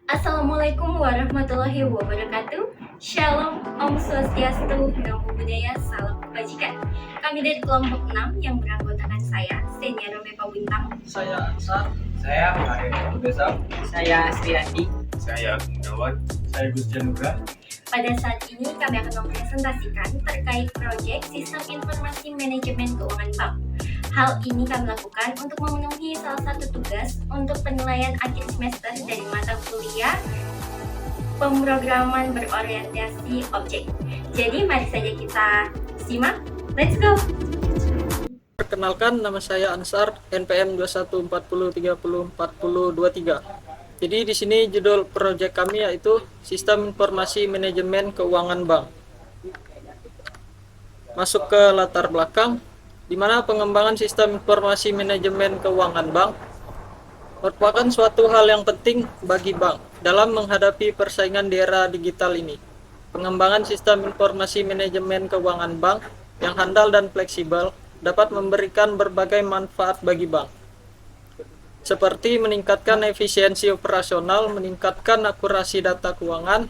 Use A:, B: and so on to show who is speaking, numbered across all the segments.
A: Assalamualaikum warahmatullahi wabarakatuh. Shalom, Om Swastiastu, Namo Buddhaya, Salam Kebajikan. Kami dari kelompok 6 yang beranggotakan saya, Senia Romepa Bintang.
B: Saya Ansar. Saya Mario Desa.
C: Saya Astriandi.
D: Saya Gunawan.
B: Saya Gus Januga.
A: Pada saat ini kami akan mempresentasikan terkait proyek Sistem Informasi Manajemen Keuangan Bank. Hal ini kami lakukan untuk memenuhi salah satu tugas untuk penilaian akhir semester dari mata kuliah pemrograman berorientasi objek. Jadi mari saja kita simak. Let's go!
B: Perkenalkan, nama saya Ansar, NPM 2140304023. Jadi di sini judul proyek kami yaitu Sistem Informasi Manajemen Keuangan Bank. Masuk ke latar belakang, di mana pengembangan sistem informasi manajemen keuangan bank merupakan suatu hal yang penting bagi bank dalam menghadapi persaingan di era digital ini. Pengembangan sistem informasi manajemen keuangan bank yang handal dan fleksibel dapat memberikan berbagai manfaat bagi bank, seperti meningkatkan efisiensi operasional, meningkatkan akurasi data keuangan,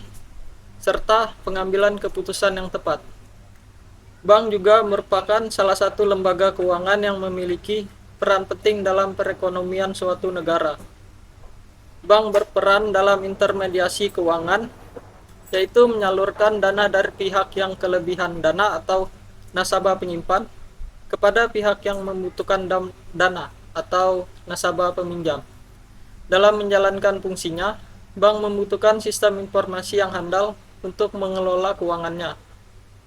B: serta pengambilan keputusan yang tepat. Bank juga merupakan salah satu lembaga keuangan yang memiliki peran penting dalam perekonomian suatu negara. Bank berperan dalam intermediasi keuangan, yaitu menyalurkan dana dari pihak yang kelebihan dana atau nasabah penyimpan kepada pihak yang membutuhkan dana atau nasabah peminjam. Dalam menjalankan fungsinya, bank membutuhkan sistem informasi yang handal untuk mengelola keuangannya.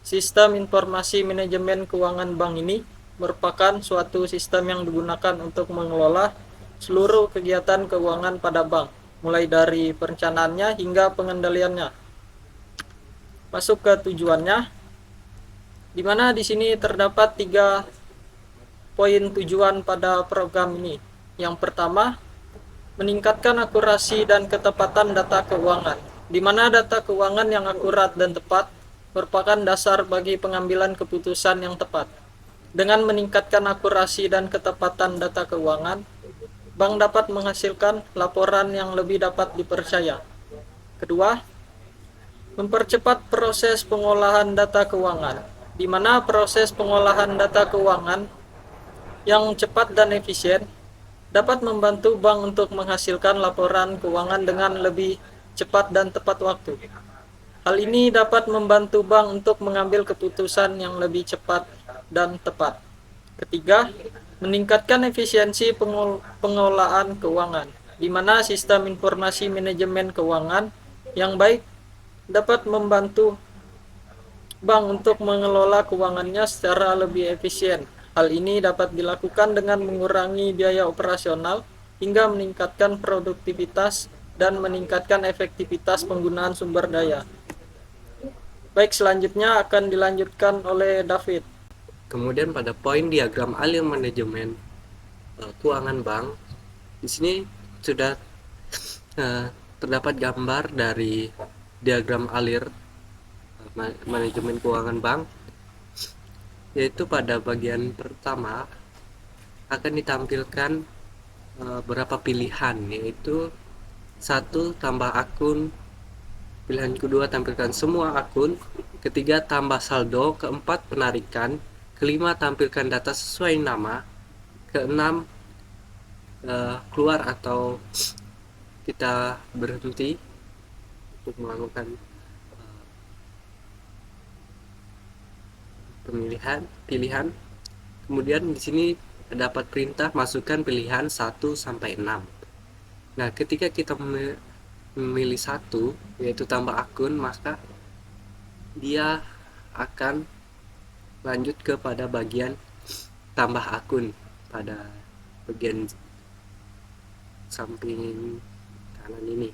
B: Sistem informasi manajemen keuangan bank ini merupakan suatu sistem yang digunakan untuk mengelola seluruh kegiatan keuangan pada bank, mulai dari perencanaannya hingga pengendaliannya. Masuk ke tujuannya, di mana di sini terdapat 3 poin tujuan pada program ini. Yang pertama, meningkatkan akurasi dan ketepatan data keuangan, di mana data keuangan yang akurat dan tepat merupakan dasar bagi pengambilan keputusan yang tepat. Dengan meningkatkan akurasi dan ketepatan data keuangan, bank dapat menghasilkan laporan yang lebih dapat dipercaya. Kedua, mempercepat proses pengolahan data keuangan, di mana proses pengolahan data keuangan yang cepat dan efisien dapat membantu bank untuk menghasilkan laporan keuangan dengan lebih cepat dan tepat waktu. Hal ini dapat membantu bank untuk mengambil keputusan yang lebih cepat dan tepat. Ketiga, meningkatkan efisiensi pengelolaan keuangan, di mana sistem informasi manajemen keuangan yang baik dapat membantu bank untuk mengelola keuangannya secara lebih efisien. Hal ini dapat dilakukan dengan mengurangi biaya operasional hingga meningkatkan produktivitas dan meningkatkan efektivitas penggunaan sumber daya. Baik, selanjutnya akan dilanjutkan oleh David.
C: Kemudian pada poin diagram alir manajemen keuangan bank, di sini sudah terdapat gambar dari diagram alir manajemen keuangan bank, yaitu pada bagian pertama akan ditampilkan beberapa pilihan, yaitu 1. Tambah akun, pilihan kedua tampilkan semua akun, ketiga tambah saldo, keempat penarikan, kelima tampilkan data sesuai nama, keenam keluar atau kita berhenti untuk melakukan pilihan. Kemudian di sini dapat perintah masukkan pilihan 1 sampai 6. Nah, ketika kita memilih 1, yaitu tambah akun, maka dia akan lanjut kepada bagian tambah akun pada bagian samping kanan ini.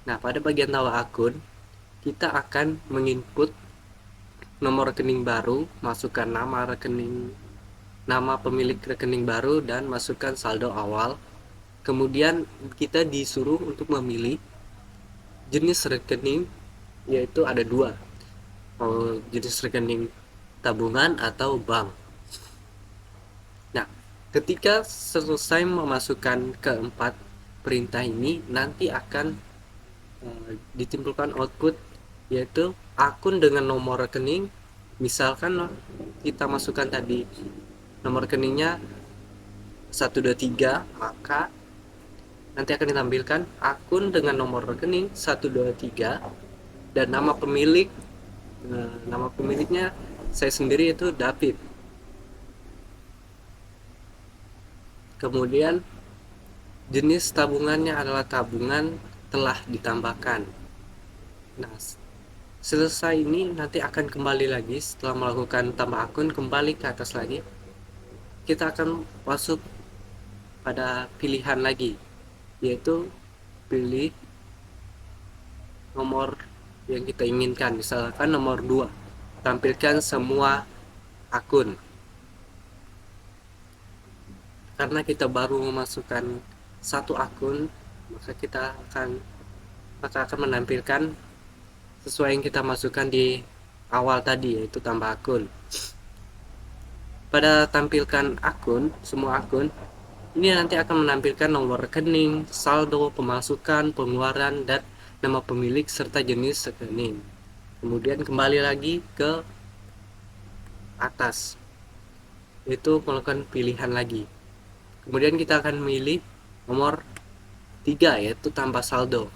C: Nah, pada bagian tambah akun kita akan menginput nomor rekening baru, masukkan nama pemilik rekening baru, dan masukkan saldo awal. Kemudian kita disuruh untuk memilih jenis rekening, yaitu ada 2, jenis rekening tabungan atau bank. Nah, ketika selesai memasukkan keempat perintah ini, nanti akan ditimpulkan output, yaitu akun dengan nomor rekening. Misalkan kita masukkan tadi nomor rekeningnya 123, maka nanti akan ditampilkan akun dengan nomor rekening 123 dan nama pemilik. Nama pemiliknya saya sendiri, itu David. Kemudian jenis tabungannya adalah tabungan telah ditambahkan. Nah, selesai ini nanti akan kembali lagi setelah melakukan tambah akun, kembali ke atas lagi. Kita akan masuk pada pilihan lagi, yaitu pilih nomor yang kita inginkan. Misalkan nomor 2, tampilkan semua akun. Karena kita baru memasukkan satu akun, maka akan menampilkan sesuai yang kita masukkan di awal tadi, yaitu tambah akun. Pada tampilkan akun, semua akun, ini nanti akan menampilkan nomor rekening, saldo, pemasukan, pengeluaran, dan nama pemilik serta jenis rekening. Kemudian kembali lagi ke atas, yaitu melakukan pilihan lagi. Kemudian kita akan memilih nomor 3, yaitu tambah saldo.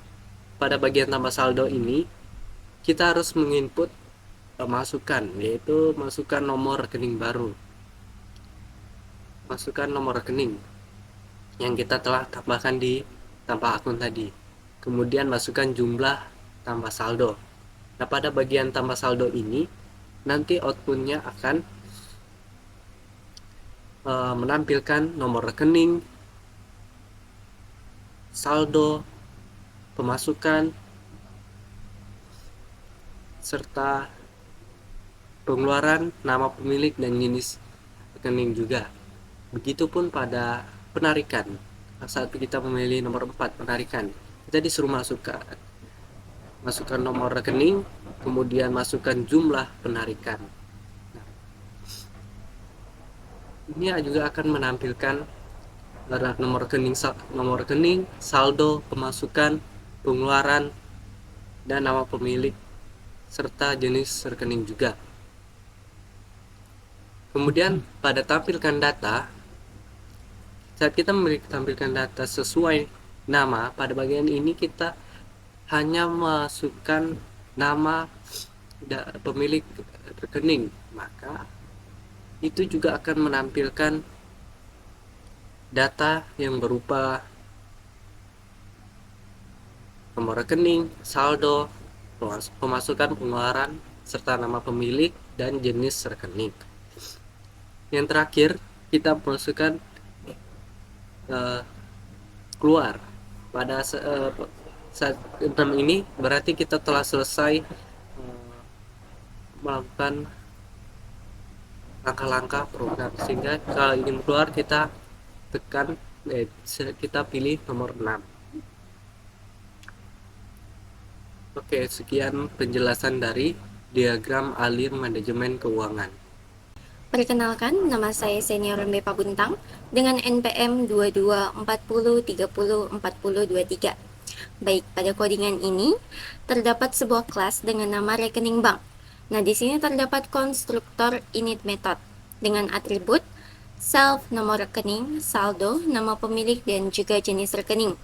C: Pada bagian tambah saldo ini kita harus menginput masukan, yaitu masukkan nomor rekening baru. Masukkan nomor rekening yang kita telah tambahkan di tambah akun tadi. Kemudian masukkan jumlah tambah saldo. Nah, pada bagian tambah saldo ini nanti outputnya akan menampilkan nomor rekening, saldo, pemasukan, serta pengeluaran, nama pemilik, dan jenis rekening juga. Begitupun pada penarikan. Saat kita memilih nomor 4, penarikan, kita disuruh masukkan nomor rekening, kemudian masukkan jumlah penarikan. Ini juga akan menampilkan nomor rekening, saldo, pemasukan, pengeluaran, dan nama pemilik serta jenis rekening juga. Kemudian pada tampilkan data, saat kita tampilkan data sesuai nama, pada bagian ini kita hanya masukkan nama pemilik rekening, maka itu juga akan menampilkan data yang berupa nomor rekening, saldo, pemasukan, pengeluaran, serta nama pemilik dan jenis rekening. Yang terakhir, kita masukkan keluar. Pada saat 6 ini berarti kita telah selesai melakukan langkah-langkah program, sehingga kalau ingin keluar kita pilih nomor 6. Oke, sekian penjelasan dari diagram alir manajemen keuangan.
A: Perkenalkan, nama saya Senior MB Pabuntang dengan NPM 2240304023. Baik, pada codingan ini terdapat sebuah kelas dengan nama rekening bank. Nah, di sini terdapat konstruktor init method dengan atribut self, nomor rekening, saldo, nama pemilik, dan juga jenis rekening.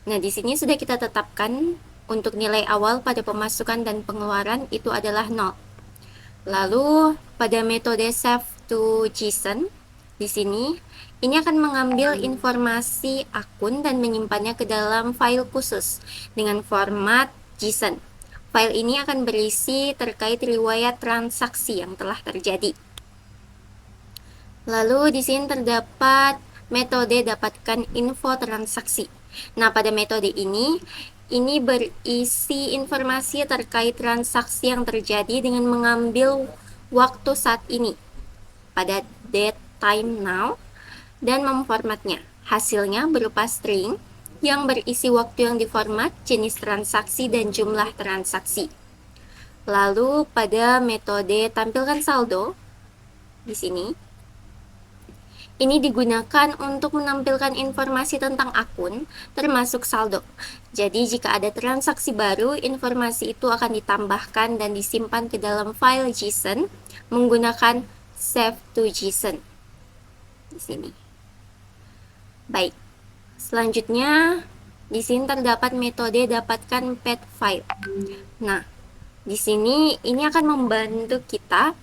A: Nah, di sini sudah kita tetapkan untuk nilai awal pada pemasukan dan pengeluaran itu adalah 0. Lalu pada metode save to JSON, di sini ini akan mengambil informasi akun dan menyimpannya ke dalam file khusus dengan format JSON. File ini akan berisi terkait riwayat transaksi yang telah terjadi. Lalu di sini terdapat metode dapatkan info transaksi. Nah, pada metode ini berisi informasi terkait transaksi yang terjadi dengan mengambil waktu saat ini pada date time now dan memformatnya. Hasilnya berupa string yang berisi waktu yang diformat, jenis transaksi, dan jumlah transaksi. Lalu pada metode tampilkan saldo di sini, Ini digunakan untuk menampilkan informasi tentang akun, termasuk saldo. Jadi, jika ada transaksi baru, informasi itu akan ditambahkan dan disimpan ke dalam file JSON menggunakan Save to JSON di sini. Baik, selanjutnya di sini terdapat metode dapatkan path file. Nah, di sini ini akan membantu kita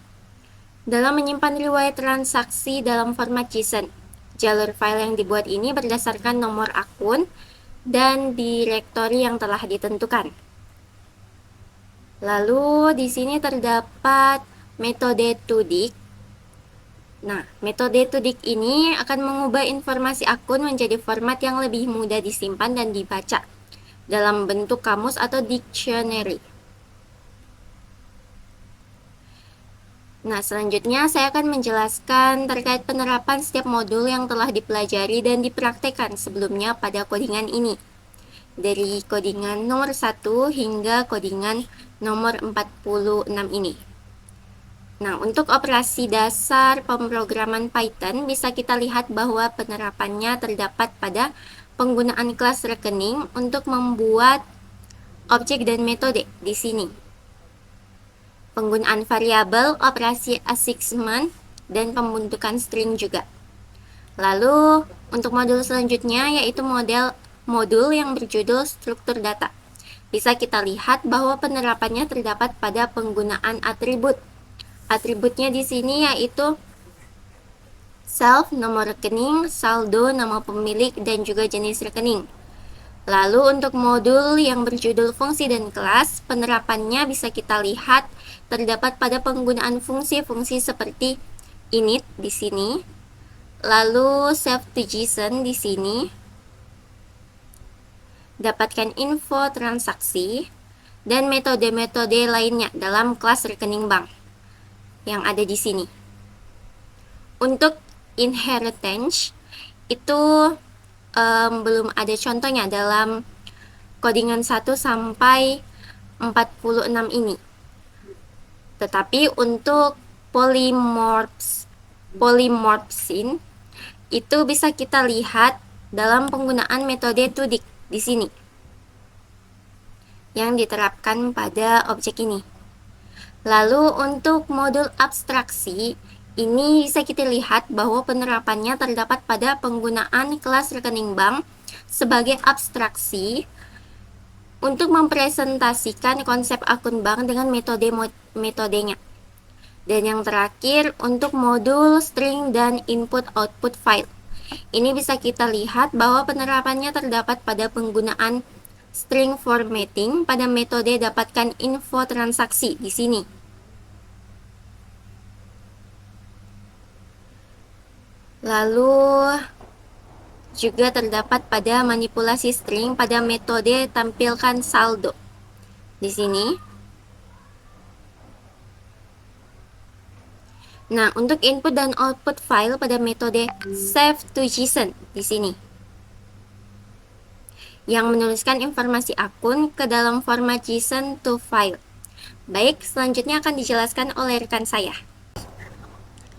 A: dalam menyimpan riwayat transaksi dalam format JSON. Jalur file yang dibuat ini berdasarkan nomor akun dan direktori yang telah ditentukan. Lalu di sini terdapat metode toDict. Nah, metode toDict ini akan mengubah informasi akun menjadi format yang lebih mudah disimpan dan dibaca dalam bentuk kamus atau dictionary. Nah, selanjutnya saya akan menjelaskan terkait penerapan setiap modul yang telah dipelajari dan dipraktekkan sebelumnya pada codingan ini. Dari codingan nomor 1 hingga codingan nomor 46 ini. Nah, untuk operasi dasar pemrograman Python bisa kita lihat bahwa penerapannya terdapat pada penggunaan kelas rekening untuk membuat objek dan metode di sini. Penggunaan variabel, operasi assignment, dan pembentukan string juga. Lalu, untuk modul selanjutnya yaitu modul yang berjudul struktur data. Bisa kita lihat bahwa penerapannya terdapat pada penggunaan atribut. Atributnya di sini yaitu self, nomor rekening, saldo, nama pemilik, dan juga jenis rekening. Lalu untuk modul yang berjudul fungsi dan kelas, penerapannya bisa kita lihat terdapat pada penggunaan fungsi-fungsi seperti init di sini, lalu save to JSON di sini, dapatkan info transaksi, dan metode-metode lainnya dalam kelas rekening bank yang ada di sini. Untuk inheritance itu belum ada contohnya dalam codingan 1 sampai 46 ini. Tetapi untuk polymorphsin itu bisa kita lihat dalam penggunaan metode toDict di sini yang diterapkan pada objek ini. Lalu untuk modul abstraksi ini bisa kita lihat bahwa penerapannya terdapat pada penggunaan kelas rekening bank sebagai abstraksi untuk mempresentasikan konsep akun bank dengan metodenya. Dan yang terakhir untuk modul string dan input-output file. Ini bisa kita lihat bahwa penerapannya terdapat pada penggunaan string formatting pada metode dapatkan info transaksi di sini. Lalu juga terdapat pada manipulasi string pada metode tampilkan saldo di sini. Nah, untuk input dan output file pada metode save to JSON di sini, yang menuliskan informasi akun ke dalam format JSON to file. Baik, selanjutnya akan dijelaskan oleh rekan saya.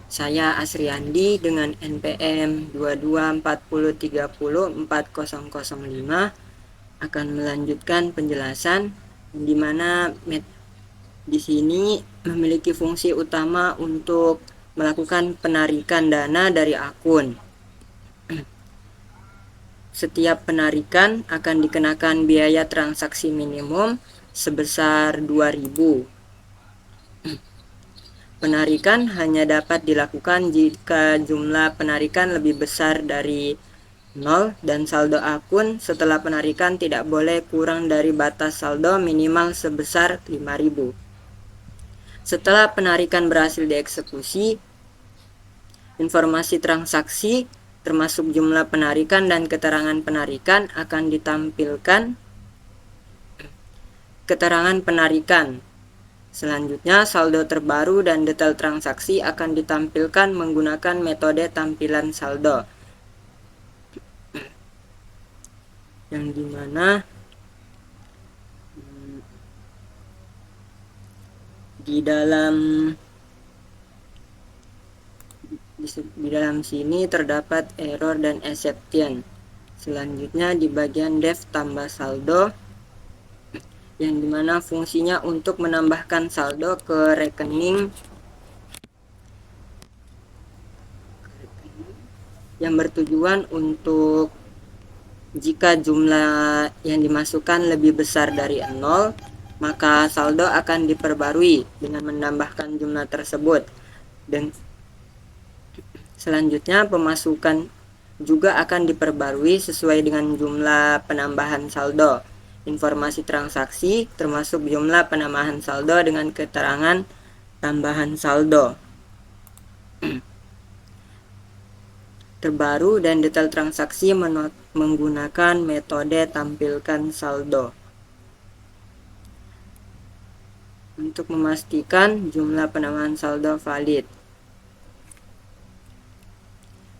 D: Saya Asriandi dengan NPM 2240304005 akan melanjutkan penjelasan di mana di sini memiliki fungsi utama untuk melakukan penarikan dana dari akun. Setiap penarikan akan dikenakan biaya transaksi minimum sebesar 2.000. Penarikan hanya dapat dilakukan jika jumlah penarikan lebih besar dari 0 dan saldo akun setelah penarikan tidak boleh kurang dari batas saldo minimal sebesar 5.000. Setelah penarikan berhasil dieksekusi, informasi transaksi termasuk jumlah penarikan dan keterangan penarikan akan ditampilkan. Keterangan penarikan. Selanjutnya, saldo terbaru dan detail transaksi akan ditampilkan menggunakan metode tampilan saldo, yang dimana di Di dalam sini terdapat error dan exception. Selanjutnya di bagian def tambah saldo, yang dimana fungsinya untuk menambahkan saldo ke rekening yang bertujuan untuk jika jumlah yang dimasukkan lebih besar dari 0, maka saldo akan diperbarui dengan menambahkan jumlah tersebut. Dan selanjutnya pemasukan juga akan diperbarui sesuai dengan jumlah penambahan saldo. Informasi transaksi termasuk jumlah penambahan saldo dengan keterangan tambahan saldo terbaru dan detail transaksi menggunakan metode tampilkan saldo. Untuk memastikan jumlah penambahan saldo valid,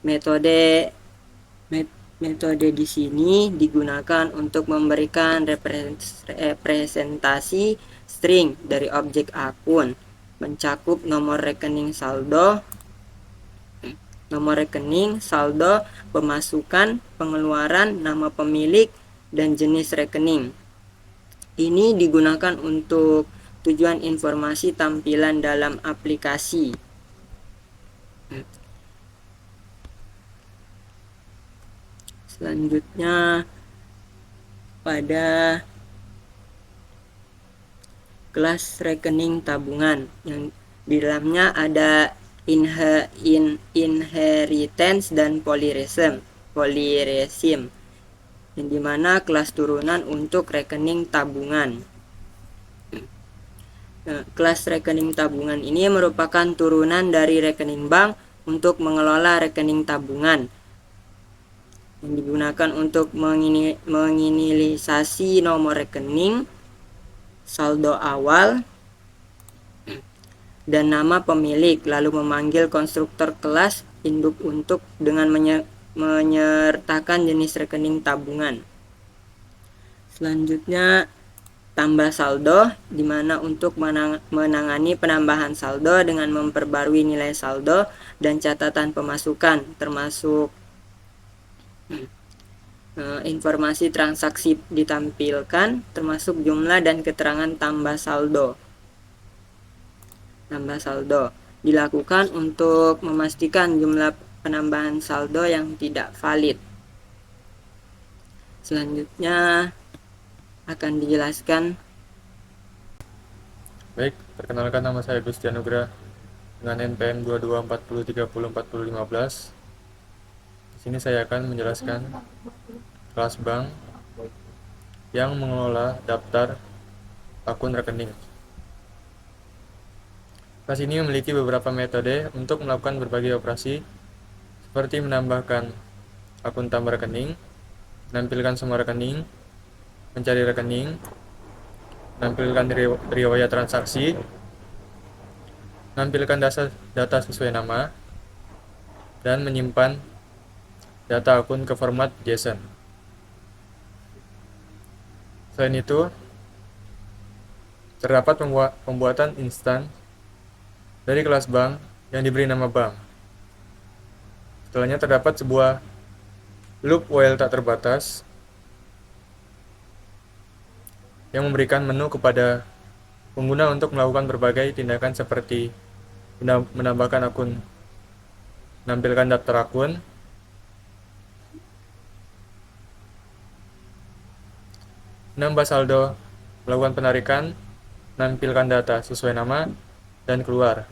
D: metode di sini digunakan untuk memberikan representasi string dari objek akun, mencakup nomor rekening, saldo, pemasukan, pengeluaran, nama pemilik, dan jenis rekening. Ini digunakan untuk tujuan informasi tampilan dalam aplikasi. Selanjutnya pada kelas rekening tabungan, yang di dalamnya ada inheritance dan polyresim, yang dimana kelas turunan untuk rekening tabungan. Nah, kelas rekening tabungan ini merupakan turunan dari rekening bank untuk mengelola rekening tabungan, yang digunakan untuk menginisialisasi nomor rekening, saldo awal, dan nama pemilik, lalu memanggil konstruktor kelas induk untuk dengan menyertakan jenis rekening tabungan. Selanjutnya tambah saldo, dimana untuk menangani penambahan saldo dengan memperbarui nilai saldo dan catatan pemasukan, termasuk informasi transaksi ditampilkan, termasuk jumlah dan keterangan tambah saldo. Dilakukan untuk memastikan jumlah penambahan saldo yang tidak valid. Selanjutnya akan dijelaskan.
E: Baik, perkenalkan nama saya Gusti Anugrah dengan NPM 2240304015. Di sini saya akan menjelaskan kelas bank yang mengelola daftar akun rekening. Kelas ini memiliki beberapa metode untuk melakukan berbagai operasi, seperti menambahkan akun tambah rekening, menampilkan semua rekening, mencari rekening, menampilkan riwayat transaksi, menampilkan data sesuai nama, dan menyimpan data akun ke format JSON. Selain itu, terdapat pembuatan instan dari kelas bank yang diberi nama bank. Setelahnya terdapat sebuah loop while tak terbatas yang memberikan menu kepada pengguna untuk melakukan berbagai tindakan seperti menambahkan akun, menampilkan daftar akun, menambah saldo, melakukan penarikan, menampilkan data sesuai nama, dan keluar.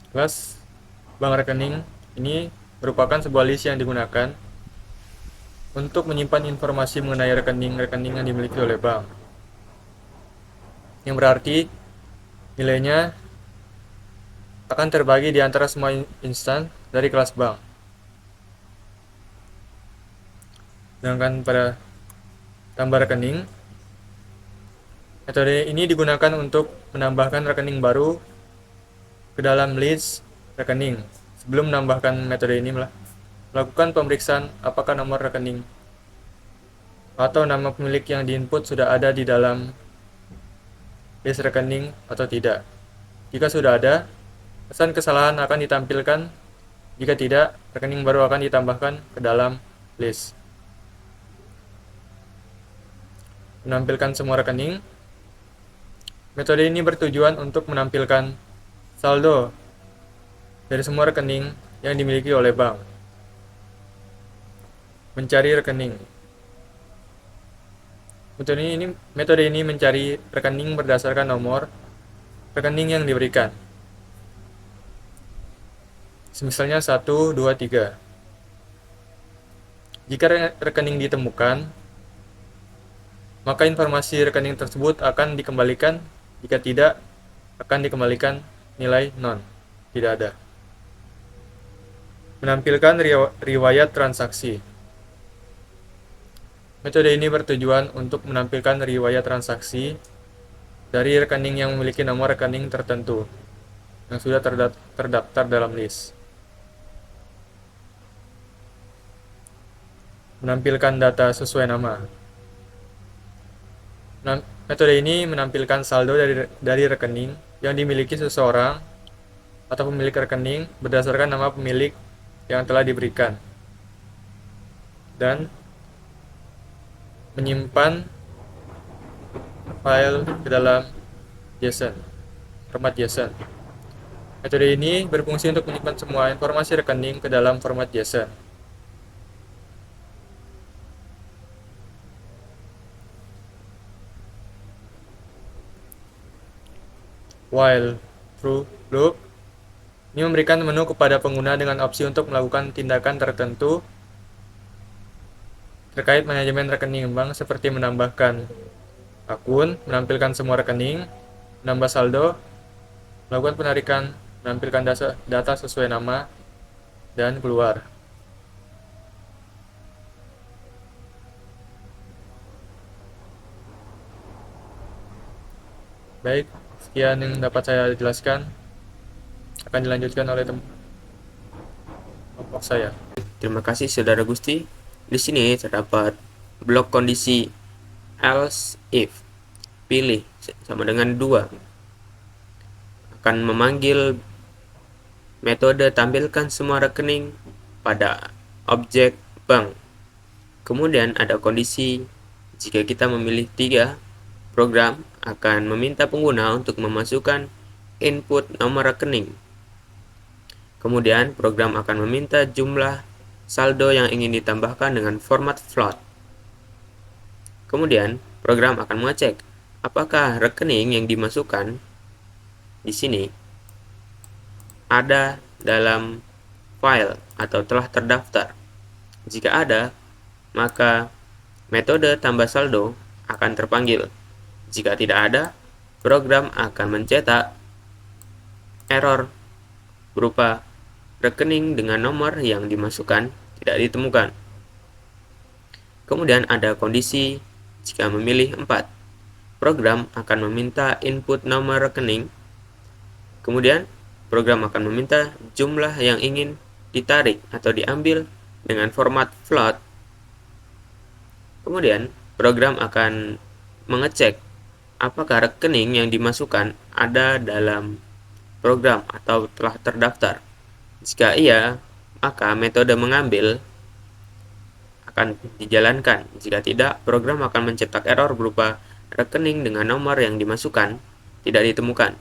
E: Kelas bank rekening ini merupakan sebuah list yang digunakan untuk menyimpan informasi mengenai rekening-rekening yang dimiliki oleh bank, yang berarti nilainya akan terbagi di antara semua instan dari kelas bank. Sedangkan pada tambah rekening, Metode ini digunakan untuk menambahkan rekening baru ke dalam list rekening. Sebelum menambahkan metode ini, melakukan pemeriksaan apakah nomor rekening atau nama pemilik yang diinput sudah ada di dalam list rekening atau tidak. Jika sudah ada, pesan kesalahan akan ditampilkan. Jika tidak, rekening baru akan ditambahkan ke dalam list. Menampilkan semua rekening. Metode ini bertujuan untuk menampilkan saldo dari semua rekening yang dimiliki oleh bank. Mencari rekening. Metode ini mencari rekening berdasarkan nomor rekening yang diberikan. Misalnya 1, 2, 3. Jika rekening ditemukan, maka informasi rekening tersebut akan dikembalikan. Jika tidak, akan dikembalikan nilai non, tidak ada. Menampilkan riwayat transaksi. Metode ini bertujuan untuk menampilkan riwayat transaksi dari rekening yang memiliki nomor rekening tertentu yang sudah terdaftar dalam list. Menampilkan data sesuai nama. Metode ini menampilkan saldo dari rekening yang dimiliki seseorang atau pemilik rekening berdasarkan nama pemilik yang telah diberikan, dan menyimpan file ke dalam JSON, format JSON. Metode ini berfungsi untuk menyimpan semua informasi rekening ke dalam format JSON. While true loop ini memberikan menu kepada pengguna dengan opsi untuk melakukan tindakan tertentu terkait manajemen rekening bank, seperti menambahkan akun, menampilkan semua rekening, menambah saldo, melakukan penarikan, menampilkan data sesuai nama, dan keluar. Baik, sekian yang dapat saya jelaskan. Akan dilanjutkan oleh kelompok saya.
F: Terima kasih Saudara Gusti. Di sini terdapat blok kondisi else if. Pilih sama dengan 2. Akan memanggil metode tampilkan semua rekening pada objek bank. Kemudian ada kondisi jika kita memilih 3, program akan meminta pengguna untuk memasukkan input nomor rekening. Kemudian program akan meminta jumlah saldo yang ingin ditambahkan dengan format float. Kemudian program akan mengecek apakah rekening yang dimasukkan di sini ada dalam file atau telah terdaftar. Jika ada, maka metode tambah saldo akan terpanggil. Jika tidak ada, program akan mencetak error berupa rekening dengan nomor yang dimasukkan tidak ditemukan. Kemudian ada kondisi jika memilih 4. Program akan meminta input nomor rekening. Kemudian program akan meminta jumlah yang ingin ditarik atau diambil dengan format float. Kemudian program akan mengecek apakah rekening yang dimasukkan ada dalam program atau telah terdaftar. Jika iya, maka metode mengambil akan dijalankan. Jika tidak, program akan mencetak error berupa rekening dengan nomor yang dimasukkan tidak ditemukan.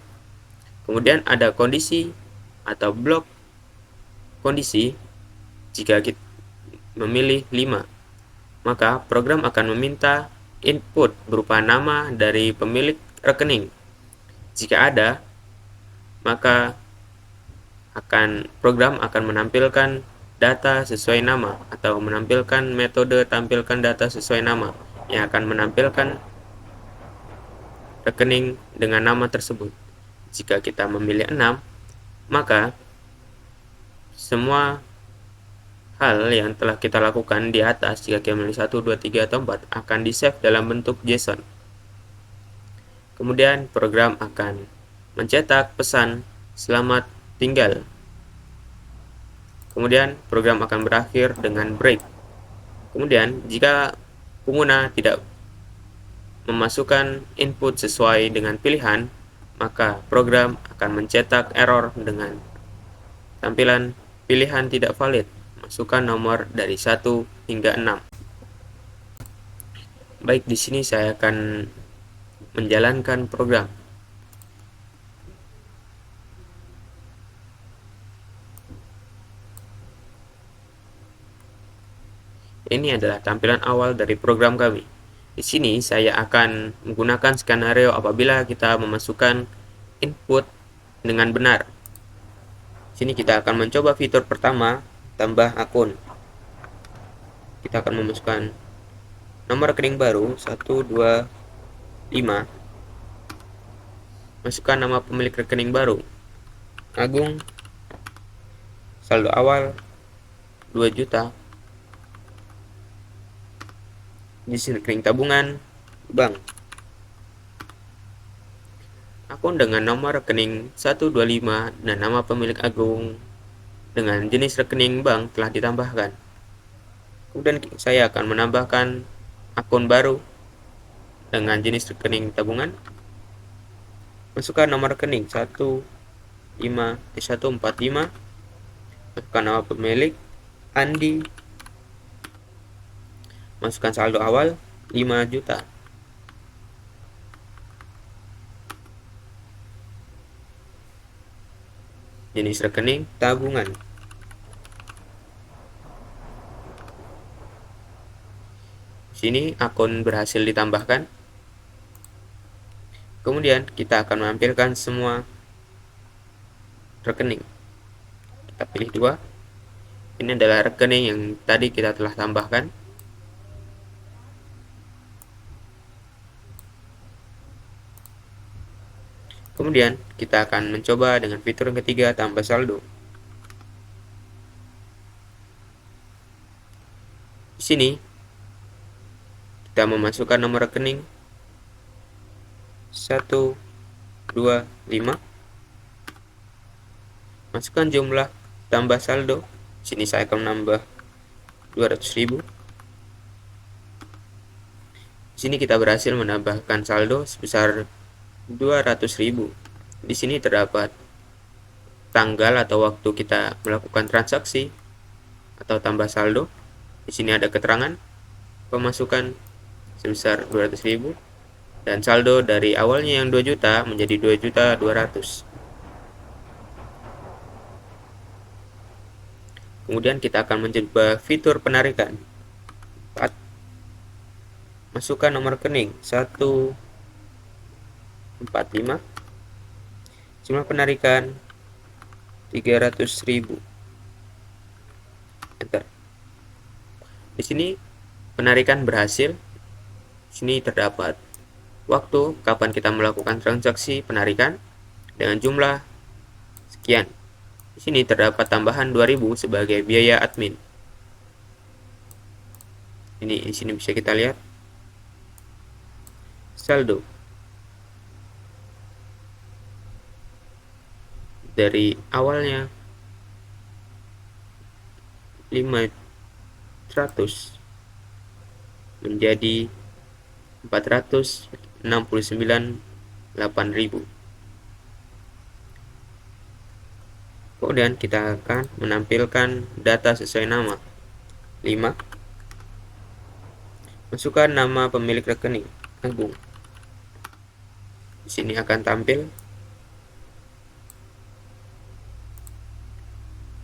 F: Kemudian ada kondisi atau blok kondisi. Jika kita memilih 5, maka program akan meminta input berupa nama dari pemilik rekening. Jika ada, maka program akan menampilkan data sesuai nama atau menampilkan metode tampilkan data sesuai nama yang akan menampilkan rekening dengan nama tersebut. Jika kita memilih 6, maka semua hal yang telah kita lakukan di atas, jika kita memilih 1, 2, 3, atau 4, akan di-save dalam bentuk JSON. Kemudian program akan mencetak pesan selamat tinggal. Kemudian program akan berakhir dengan break. Kemudian jika pengguna tidak memasukkan input sesuai dengan pilihan, maka program akan mencetak error dengan tampilan pilihan tidak valid. Masukkan nomor dari 1 hingga 6. Baik, di sini saya akan menjalankan program. Ini adalah tampilan awal dari program kami. Di sini saya akan menggunakan skenario apabila kita memasukkan input dengan benar. Di sini kita akan mencoba fitur pertama, tambah akun. Kita akan memasukkan nomor rekening baru 125. Masukkan nama pemilik rekening baru, Agung. Saldo awal 2 juta. Jenis rekening tabungan bank. Akun dengan nomor rekening 125 dan nama pemilik Agung dengan jenis rekening bank telah ditambahkan. Kemudian saya akan menambahkan akun baru dengan jenis rekening tabungan. Masukkan nomor rekening 145. Masukkan nama pemilik Andi. Masukkan saldo awal 5 juta. Jenis rekening tabungan. Sini akun berhasil ditambahkan. Kemudian kita akan menampilkan semua rekening. Kita pilih 2. Ini adalah rekening yang tadi kita telah tambahkan. Kemudian kita akan mencoba dengan fitur yang ketiga, tambah saldo. Di sini kita memasukkan nomor rekening 125. Masukkan jumlah tambah saldo. Di sini saya akan menambah 200.000. Di sini kita berhasil menambahkan saldo sebesar 200.000. Di sini terdapat tanggal atau waktu kita melakukan transaksi atau tambah saldo. Di sini ada keterangan pemasukan sebesar 200.000 dan saldo dari awalnya yang 2 juta menjadi 2.200.000. Kemudian kita akan mencoba fitur penarikan. 4. Masukkan nomor rekening 145. Jumlah penarikan 300.000. Enter. Di sini penarikan berhasil. Di sini terdapat waktu kapan kita melakukan transaksi penarikan dengan jumlah sekian. Di sini terdapat tambahan 2.000 sebagai biaya admin. Ini di sini bisa kita lihat saldo. Dari awalnya 500 menjadi 469.800. Kemudian kita akan menampilkan data sesuai nama. 5. Masukkan nama pemilik rekening Agung. Di sini akan tampil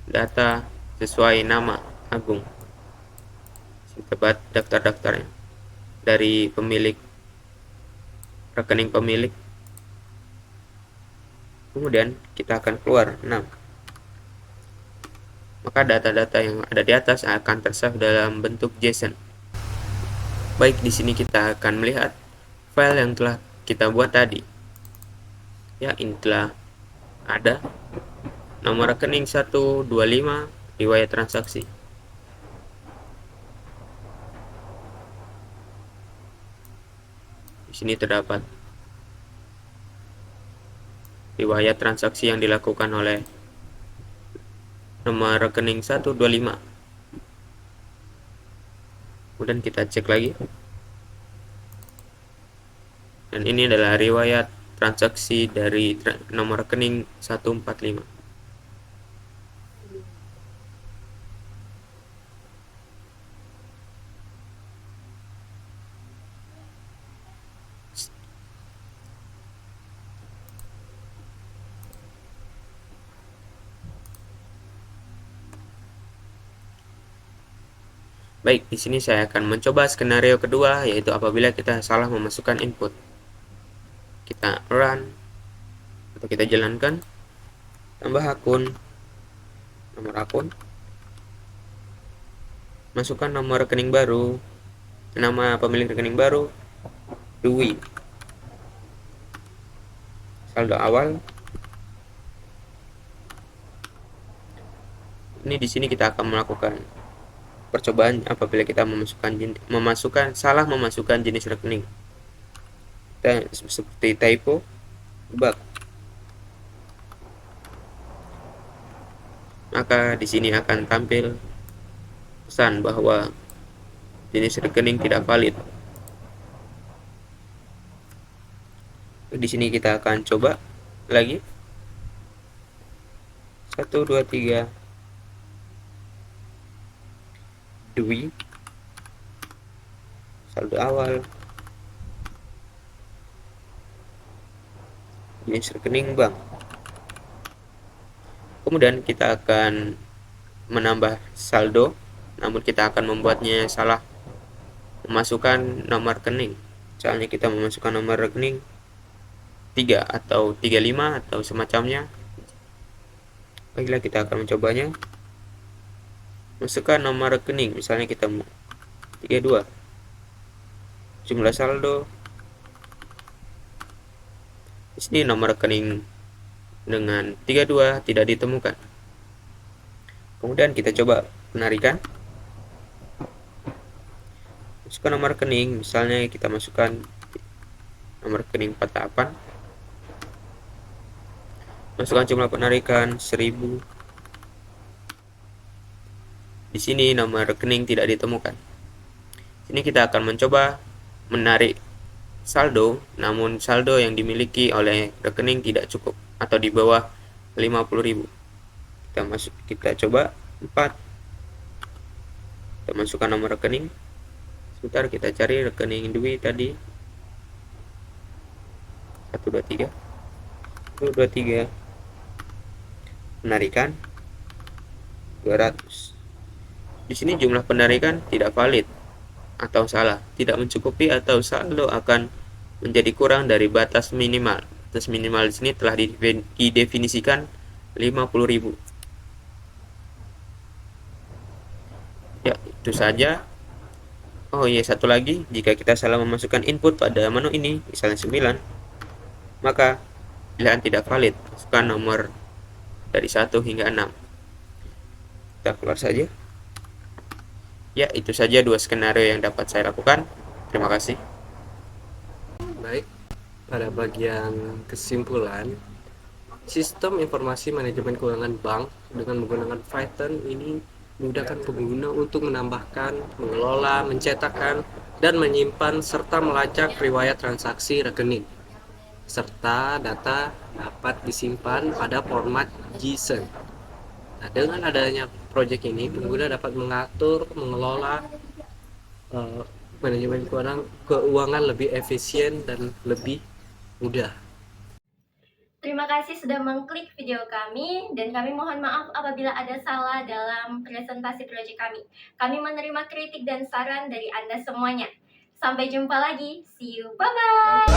F: data sesuai nama Agung. Dapat daftar-daftarnya dari pemilik rekening pemilik. Kemudian kita akan keluar 6. Maka data-data yang ada di atas akan tersave dalam bentuk JSON. Baik, di sini kita akan melihat file yang telah kita buat tadi. Ya, ini telah ada nomor rekening 125, riwayat transaksi. Di sini terdapat riwayat transaksi yang dilakukan oleh nomor rekening 125. Kemudian kita cek lagi. Dan ini adalah riwayat transaksi dari nomor rekening 145. Baik, di sini saya akan mencoba skenario kedua, yaitu apabila kita salah memasukkan input. Kita run atau kita jalankan, tambah akun, nomor akun, masukkan nomor rekening baru, nama pemilik rekening baru, Dwi, saldo awal. Ini di sini kita akan melakukan percobaan apabila kita salah memasukkan jenis rekening. Kita seperti typo, bug. Maka di sini akan tampil pesan bahwa jenis rekening tidak valid. Di sini kita akan coba lagi. 1 2 3 Dwi, saldo awal, jenis rekening bank. Kemudian kita akan menambah saldo, namun kita akan membuatnya salah memasukkan nomor rekening. Misalnya kita memasukkan nomor rekening 3 atau 35 atau semacamnya. Baiklah, kita akan mencobanya. Masukkan nomor rekening, misalnya kita 32, jumlah saldo. Di sini nomor rekening dengan 32 tidak ditemukan. Kemudian kita coba penarikan. Masukkan nomor rekening, misalnya kita masukkan nomor rekening 48. Masukkan jumlah penarikan 1000. Di sini nomor rekening tidak ditemukan. Sini kita akan mencoba menarik saldo, namun saldo yang dimiliki oleh rekening tidak cukup atau di bawah 50.000. Kita coba 4. Kita masukkan nomor rekening. Sebentar, kita cari rekening Dwi tadi. 123. 123. Penarikan 200. Di sini jumlah penarikan tidak valid atau salah, tidak mencukupi atau saldo akan menjadi kurang dari batas minimal. Batas minimal di sini telah didefinisikan 50.000. Ya, itu saja. Oh iya, satu lagi, jika kita salah memasukkan input pada menu ini, misalnya 9, maka pilihan tidak valid. Masukkan nomor dari 1 hingga 6. Kita keluar saja. Ya, itu saja 2 skenario yang dapat saya lakukan. Terima kasih.
C: Baik, pada bagian kesimpulan, sistem informasi manajemen keuangan bank dengan menggunakan Python ini memudahkan pengguna untuk menambahkan, mengelola, mencetakkan, dan menyimpan serta melacak riwayat transaksi rekening, serta data dapat disimpan pada format JSON. Nah, dengan adanya proyek ini, pengguna dapat mengatur, mengelola manajemen keuangan lebih efisien dan lebih mudah.
A: Terima kasih sudah mengklik video kami, dan kami mohon maaf apabila ada salah dalam presentasi proyek kami. Kami menerima kritik dan saran dari Anda semuanya. Sampai jumpa lagi. See you. Bye-bye.